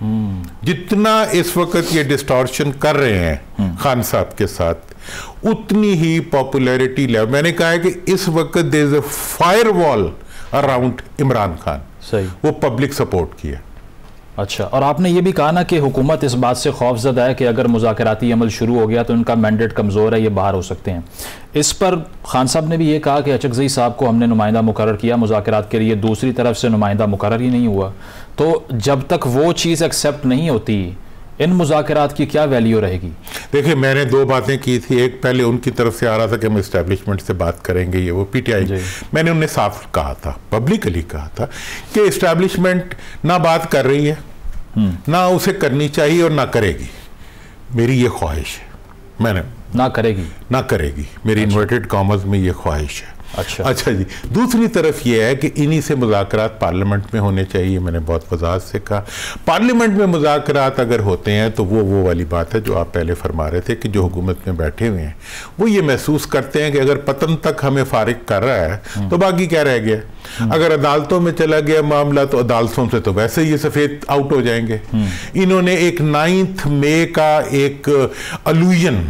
जितना इस वक्त ये डिस्टॉर्शन कर रहे हैं खान साहब के साथ, उतनी ही पॉपुलैरिटी लेवल, मैंने कहा है कि इस वक्त there is a firewall around Imran Khan. सही, वो पब्लिक सपोर्ट किया। अच्छा, और आपने ये भी कहा ना कि हुकूमत इस बात से खौफजदा है कि अगर मुज़ाकराती अमल शुरू हो गया तो इनका मैंडेट कमज़ोर है, ये बाहर हो सकते हैं। इस पर खान साहब ने भी ये कहा कि अचकज़ई साहब को हमने नुमाइंदा मुकर्रर किया मुज़ाकरात के लिए, दूसरी तरफ से नुमाइंदा मुकर्रर ही नहीं हुआ। तो जब तक वो चीज़ एक्सेप्ट नहीं होती, इन मुज़ाकरात की क्या वैल्यू रहेगी? देखिए, मैंने दो बातें की थी। एक, पहले उनकी तरफ से आ रहा था कि हम इस्टेब्लिशमेंट से बात करेंगे, ये वो पीटीआई, मैंने उन्हें साफ कहा था, पब्लिकली कहा था कि इस्टेब्लिशमेंट ना बात कर रही है, ना उसे करनी चाहिए और ना करेगी। मेरी ये ख्वाहिश है, मैंने ना करेगी, मेरी इन्वर्टेड कॉमर्स में ये ख्वाहिश है। अच्छा जी। दूसरी तरफ ये है कि इन्हीं से मुज़ाकरात पार्लियामेंट में होने चाहिए। मैंने बहुत वजाहत से कहा, पार्लियामेंट में मुज़ाकरात अगर होते हैं तो वो वाली बात है जो आप पहले फरमा रहे थे कि जो हुकूमत में बैठे हुए हैं वो ये महसूस करते हैं कि अगर पतन तक हमें फारिग कर रहा है तो बाकी क्या रह गया। अगर अदालतों में चला गया मामला तो अदालतों से तो वैसे ही ये सफ़ेद आउट हो जाएंगे। इन्होंने एक 9 मई का एक अलूजन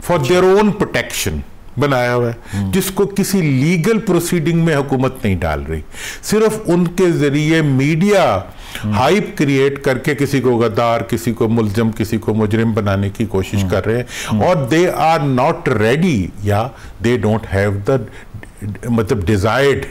फॉर देयर ओन प्रोटेक्शन बनाया हुआ है, जिसको किसी लीगल प्रोसीडिंग में हुकूमत नहीं डाल रही, सिर्फ उनके जरिए मीडिया हाइप क्रिएट करके किसी को गद्दार, किसी को मुलजम, किसी को मुजरिम बनाने की कोशिश कर रहे हैं। और दे आर नॉट रेडी, या दे डोंट हैव द मतलब डिजायर्ड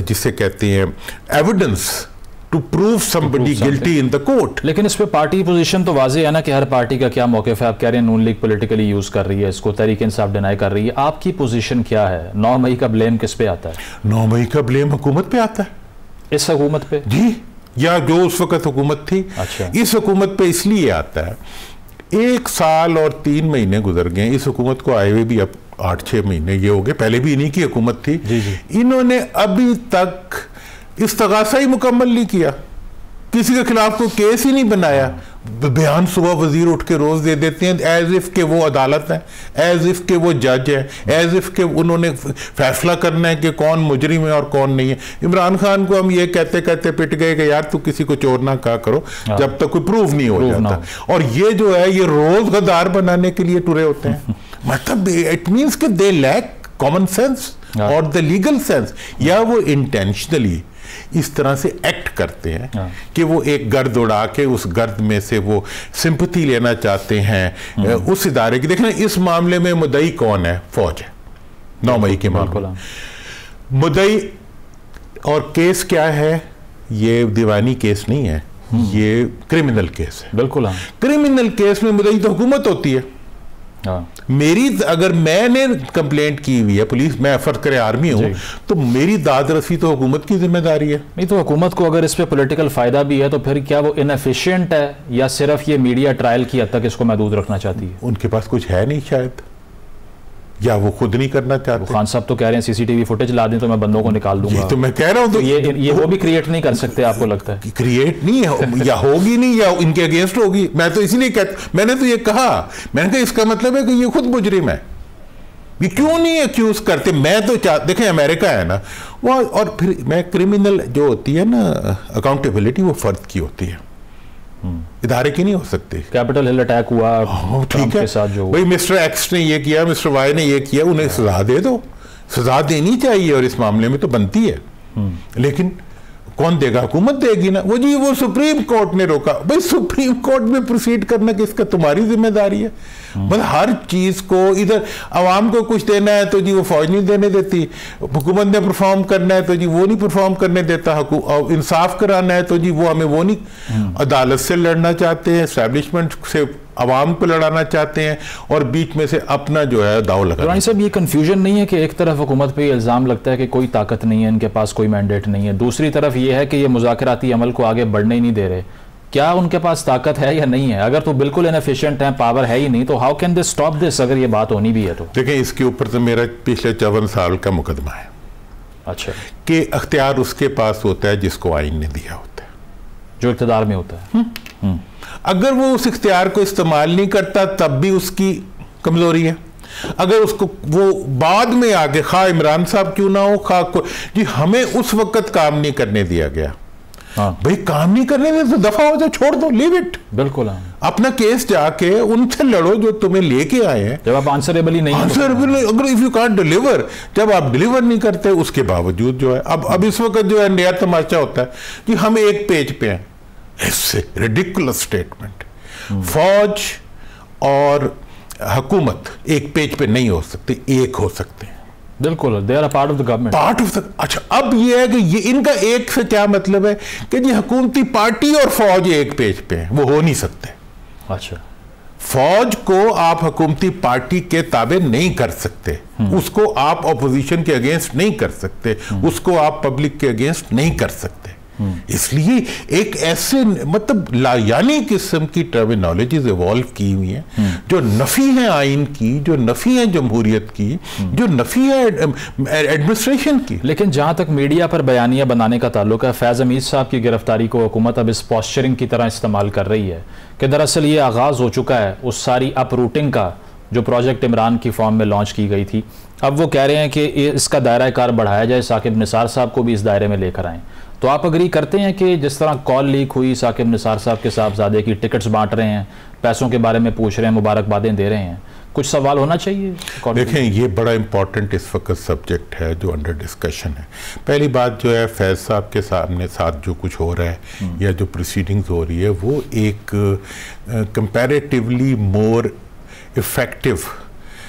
जिसे कहते हैं evidence to prove somebody guilty in the court. लेकिन इस पे पार्टी की पोजीशन तो वाज़ेह है ना कि हर पार्टी का क्या मौक़िफ़ है। आप कह रहे हैं नून लीग पॉलिटिकली यूज कर रही है इसको, तहरीक इंसाफ डिनाई कर रही है, आपकी पोजीशन क्या है? 9 मई का ब्लेम किस पे आता है? 9 मई का ब्लेम हुकूमत पे आता है, इस हुकूमत पे जी, या जो उस वक्त हुकूमत थी। अच्छा, इस हुकूमत पे इसलिए आता है, 1 साल और 3 महीने गुजर गए इस हुकूमत को आए हुए भी, अब 8-6 महीने ये हो गए, पहले भी इन्हीं की हुकूमत थी। इन्होंने अभी तक इस्तगासा ही मुकम्मल नहीं किया, किसी के खिलाफ कोई केस ही नहीं बनाया। बयान सुबह वजीर उठ के रोज दे देते हैं एज इफ के वो अदालत है, एज इफ के वो जज है, एज इफ के उन्होंने फैसला करना है कि कौन मुजरिम है और कौन नहीं है। इमरान खान को हम ये कहते कहते पिट गए कि यार तू किसी को चोर ना कहा करो जब तक कोई प्रूव नहीं हो जाता। और ये जो है ये रोज गद्दार बनाने के लिए टुरे होते हैं। मतलब इट मीन्स कि दे लैक कॉमन सेंस और द लीगल सेंस, या वो इंटेंशनली इस तरह से एक्ट करते हैं कि वो एक गर्द उड़ा के उस गर्द में से वो सिंपैथी लेना चाहते हैं उस इदारे की। देखना इस मामले में मुद्दई कौन है? फौज है। 9 मई के मामले मुद्दई, और केस क्या है? ये दीवानी केस नहीं है, ये क्रिमिनल केस है। बिल्कुल, क्रिमिनल केस में मुद्दई तो हुकूमत होती है। मेरी अगर मैंने कंप्लेंट की हुई है पुलिस, मैं फर्ज करे आर्मी हूं, तो मेरी दाद रसी तो हुकूमत की जिम्मेदारी है। नहीं तो हुकूमत को अगर इस पे पॉलिटिकल फायदा भी है तो फिर क्या वो इनएफिशिएंट है, या सिर्फ ये मीडिया ट्रायल की हद तक इसको महदूद रखना चाहती है? उनके पास कुछ है नहीं शायद, या वो खुद नहीं करना चाहते। खान साहब तो कह रहे हैं सीसीटीवी फुटेज ला दें तो मैं बंदों को निकाल दूंगा। तो मैं कह रहा हूं, तो ये वो भी क्रिएट नहीं कर सकते आपको लगता है? क्रिएट नहीं है, या होगी नहीं या इनके अगेंस्ट होगी। मैं तो इसलिए मैंने तो ये कहा, मैंने कहा इसका मतलब है कि ये खुद मुजरिम है, ये क्यों नहीं एक्यूज करते? मैं तो देखें अमेरिका है ना वो, और फिर मैं क्रिमिनल जो होती है ना अकाउंटेबिलिटी, वो फर्द की होती है, इदारे की नहीं हो सकती। कैपिटल हिल अटैक हुआ, ठीक है, साथ जो भाई मिस्टर एक्स ने ये किया, मिस्टर वाई ने ये किया, उन्हें सजा दे दो, सजा देनी चाहिए और इस मामले में तो बनती है। लेकिन कौन देगा? हुकूमत देगी ना। वो जी वो सुप्रीम कोर्ट ने रोका, भाई सुप्रीम कोर्ट में प्रोसीड करना किसका? तुम्हारी जिम्मेदारी है। मतलब हर चीज को इधर आवाम को कुछ देना है तो जी वो फौज नहीं देने देती, हुकूमत ने परफॉर्म करना है तो जी वो नहीं परफॉर्म करने देता, इंसाफ कराना है तो जी वो हमें वो नहीं। अदालत से लड़ना चाहते हैं, एस्टैब्लिशमेंट से आवाम को लड़ाना चाहते हैं, और बीच में से अपना जो है दाव लगा। सब ये कंफ्यूजन नहीं है कि एक तरफ हुकूमत पे इल्ज़ाम लगता है कि कोई ताकत नहीं है, इनके पास कोई मैंडेट नहीं है, दूसरी तरफ ये है कि ये मुज़ाकराती अमल को आगे बढ़ने ही नहीं दे रहे। क्या उनके पास ताकत है या नहीं है? अगर तो बिल्कुल इनएफिशिएंट है, पावर है ही नहीं, तो how can they stop this? अगर ये बात होनी भी है तो देखिए, इसके ऊपर तो मेरा पिछले 54 साल का मुकदमा है। अच्छा, कि अख्तियार उसके पास होता है जिसको आइन ने दिया होता है, जो इक़्तिदार में होता है। अगर वो उस इख्तियार को इस्तेमाल नहीं करता तब भी उसकी कमजोरी है। अगर उसको वो बाद में आगे खा इमरान साहब क्यों ना हो, खा जी हमें उस वक्त काम नहीं करने दिया गया, भाई काम नहीं करने में तो दफा हो जाए, छोड़ दो, लीव इट। बिल्कुल अपना केस जाके उनसे लड़ो जो तुम्हें लेके आए हैं। जब आप आंसरेबल ही नहीं, अगर इफ यू कांट डिलीवर, जब आप डिलीवर नहीं करते उसके बावजूद जो है, अब इस वक्त जो है नया तमाशा होता है कि हम एक पेज पे हैं। इससे रिडिकुलस स्टेटमेंट। फौज और हुकूमत एक पेज पे नहीं हो सकते, एक हो सकते हैं। बिल्कुल, they are part of the government, part of the. अच्छा, अब ये है कि ये इनका एक से क्या मतलब है कि जी हुकूमती पार्टी और फौज एक पेज पे है, वो हो नहीं सकते। अच्छा, फौज को आप हुकूमती पार्टी के ताबे नहीं कर सकते, उसको आप ऑपोजिशन के अगेंस्ट नहीं कर सकते, उसको आप पब्लिक के अगेंस्ट नहीं कर सकते। इसलिए एक ऐसे मतलब लायानी किस्म की टर्मिनोलॉजीज इवॉल्व की हुई हैं जो नफी है आइन की, जो नफी है जमहूरियत की, जो नफी है एडमिनिस्ट्रेशन की। लेकिन जहां तक मीडिया पर बयानियां बनाने का ताल्लुक है, फैज़ हमीद साहब की गिरफ्तारी को हुकूमत अब इस पॉस्चरिंग की तरह इस्तेमाल कर रही है कि दरअसल ये आगाज़ हो चुका है उस सारी अपरूटिंग का जो प्रोजेक्ट इमरान की फॉर्म में लॉन्च की गई थी। अब वो कह रहे हैं कि इसका दायरा कार बढ़ाया जाए, साकिब निसार साहब को भी इस दायरे में लेकर आएँ। तो आप अग्री करते हैं कि जिस तरह कॉल लीक हुई, साकिब निसार साहब के साहबजादे की टिकट्स बांट रहे हैं, पैसों के बारे में पूछ रहे हैं, मुबारकबादें दे रहे हैं, कुछ सवाल होना चाहिए? देखें, ये बड़ा इंपॉर्टेंट इस वक्त सब्जेक्ट है जो अंडर डिस्कशन है। पहली बात जो है, फैज़ साहब के सामने साथ जो कुछ हो रहा है या जो प्रोसीडिंग्स हो रही है, वो एक कंपैरेटिवली मोर इफेक्टिव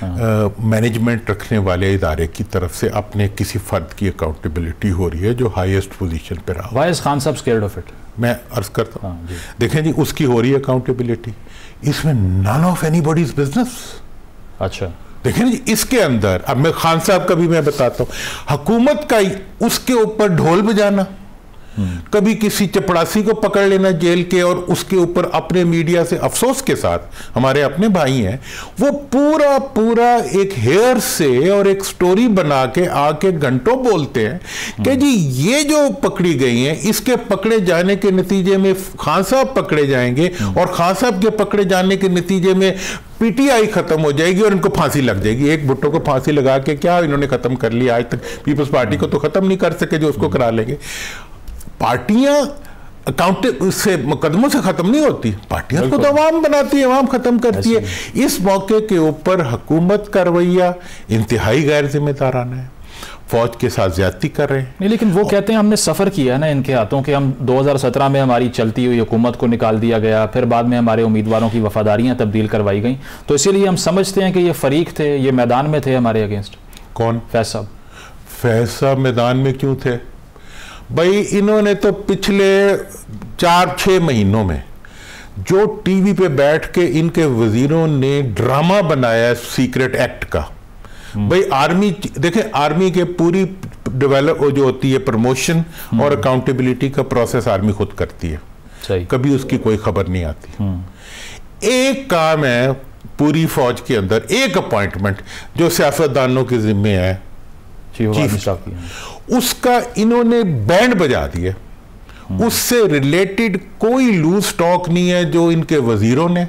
मैनेजमेंट रखने वाले इदारे की तरफ से अपने किसी फर्द की अकाउंटेबिलिटी हो रही है जो हाईएस्ट पोजीशन पे रहा। वाई इज खान साहब स्केयर्ड ऑफ इट? मैं अर्ज करता हूँ, देखें जी, उसकी हो रही है अकाउंटेबिलिटी, इसमें नन ऑफ एनीबॉडीज बिजनेस। अच्छा, देखें जी, इसके अंदर अब मैं खान साहब का भी मैं बताता हूँ, हुकूमत का उसके ऊपर ढोल बजाना, कभी किसी चपड़ासी को पकड़ लेना जेल के और उसके ऊपर अपने मीडिया से अफसोस के साथ, हमारे अपने भाई हैं, वो पूरा पूरा एक हेयर से और एक स्टोरी बना के आके घंटों बोलते हैं कि जी ये जो पकड़ी गई हैं, इसके पकड़े जाने के नतीजे में खान साहब पकड़े जाएंगे और खान साहब के पकड़े जाने के नतीजे में पीटीआई खत्म हो जाएगी और इनको फांसी लग जाएगी। एक भुट्टो को फांसी लगा के क्या इन्होंने खत्म कर लिया? आज तक पीपल्स पार्टी को तो खत्म नहीं कर सके जो उसको करा लेंगे। पार्टियां अकाउंट से मुकदमों से खत्म नहीं होती, पार्टियां को तो अवाम बनाती है, अवाम खत्म करती है। इस मौके के ऊपर हुकूमत का रवैया इंतहाई गैर जिम्मेदाराना है, फौज के साथ ज्यादती कर रहे हैं। नहीं, लेकिन वो कहते हैं हमने सफर किया है ना इनके हाथों के, हम 2017 में हमारी चलती हुई हुकूमत को निकाल दिया गया, फिर बाद में हमारे उम्मीदवारों की वफादारियां तब्दील करवाई गई, तो इसीलिए हम समझते हैं कि ये फरीक थे, ये मैदान में थे हमारे अगेंस्ट। कौन? फैज़ साहब। फैज़ साहब मैदान में क्यों थे भाई? इन्होंने तो पिछले 4-6 महीनों में जो टीवी पे बैठ के इनके वजीरों ने ड्रामा बनाया सीक्रेट एक्ट का, भाई आर्मी, देखें आर्मी के पूरी डेवलप जो होती है प्रमोशन और अकाउंटेबिलिटी का प्रोसेस आर्मी खुद करती है, सही, कभी उसकी कोई खबर नहीं आती। एक काम है पूरी फौज के अंदर, एक अपॉइंटमेंट जो सियासतदानों के जिम्मे है, उसका इन्होंने बैंड बजा दिया, उससे रिलेटेड कोई लूज स्टॉक नहीं है जो इनके वजीरों ने,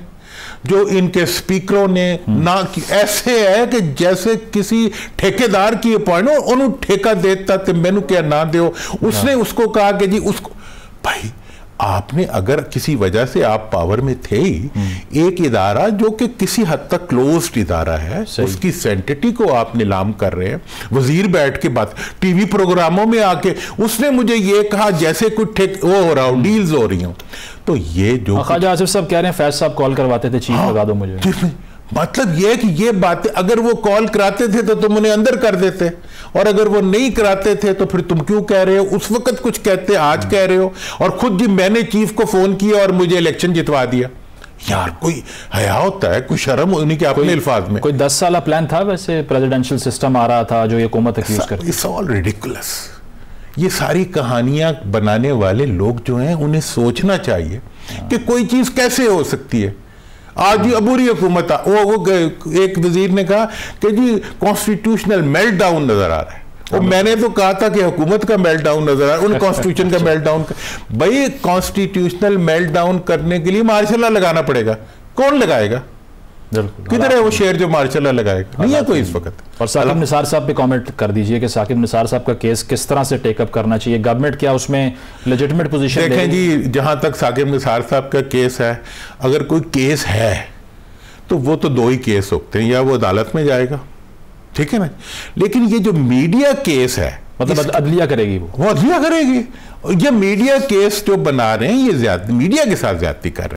जो इनके स्पीकरों ने ना कि ऐसे है कि जैसे किसी ठेकेदार की अपॉइंटमेंट उन्होंने ठेका देता तो मैनू क्या ना दो, उसने उसको कहा कि जी उसको, भाई आपने अगर किसी वजह से आप पावर में थे ही, एक इदारा जो कि किसी हद तक क्लोज्ड इदारा है, उसकी सेंटिटी को आप नीलाम कर रहे हैं। वजीर बैठ के बात टीवी प्रोग्रामों में आके उसने मुझे ये कहा जैसे कुछ वो हो रहा हो, डील्स हो रही हो। तो ये जो ख्वाजा आसिफ साहब कह रहे हैं फैज़ साहब कॉल करवाते थे, चीफ लगा दो मुझे, मतलब ये कि ये बातें अगर वो कॉल कराते थे तो तुम उन्हें अंदर कर देते, और अगर वो नहीं कराते थे तो फिर तुम क्यों कह रहे हो? उस वक्त कुछ कहते, आज कह रहे हो, और खुद जी मैंने चीफ को फोन किया और मुझे इलेक्शन जितवा दिया। यार कोई हया होता है, कोई शर्म उन्हीं के अपने अल्फाज में। कोई 10 साल प्लान था वैसे, प्रेसिडेंशियल सिस्टम आ रहा था जो ये हुकूमत एक्यूज करती है। It's all ridiculous. ये सारी कहानियां बनाने वाले लोग जो हैं उन्हें सोचना चाहिए कि कोई चीज कैसे हो सकती है। आज अबूरी हुकूमत वो एक वजीर ने कहा कि जी कॉन्स्टिट्यूशनल मेल्ट डाउन नजर आ रहा है, और मैंने तो कहा था कि हुकूमत का मेल्ट डाउन नजर आ रहा है, उन्हें कॉन्स्टिट्यूशन का मेल्ट डाउन। भाई कॉन्स्टिट्यूशनल मेल्ट डाउन करने के लिए मार्शल लॉ लगाना पड़ेगा, कौन लगाएगा? किधर है वो शेयर जो मार्शल लगाएगा? नहीं है कोई इस वक्त। और साकिब निसार साहब पे कमेंट कर दीजिए कि साकिब निसार साहब का केस किस तरह से टेकअप करना चाहिए, गवर्नमेंट क्या उसमें लेजिटिमेट पोजीशन? देखें जी, जहां तक साकिब निसार साहब का केस है, अगर कोई केस है तो वो तो दो ही केस होते हैं, या वो अदालत में जाएगा, ठीक है ना, लेकिन ये जो मीडिया केस है, मतलब अदलिया करेगी, वो अदलिया करेगी। ये मीडिया केस जो बना रहे हैं, ये मीडिया के साथ ज्यादती कर रहे हैं।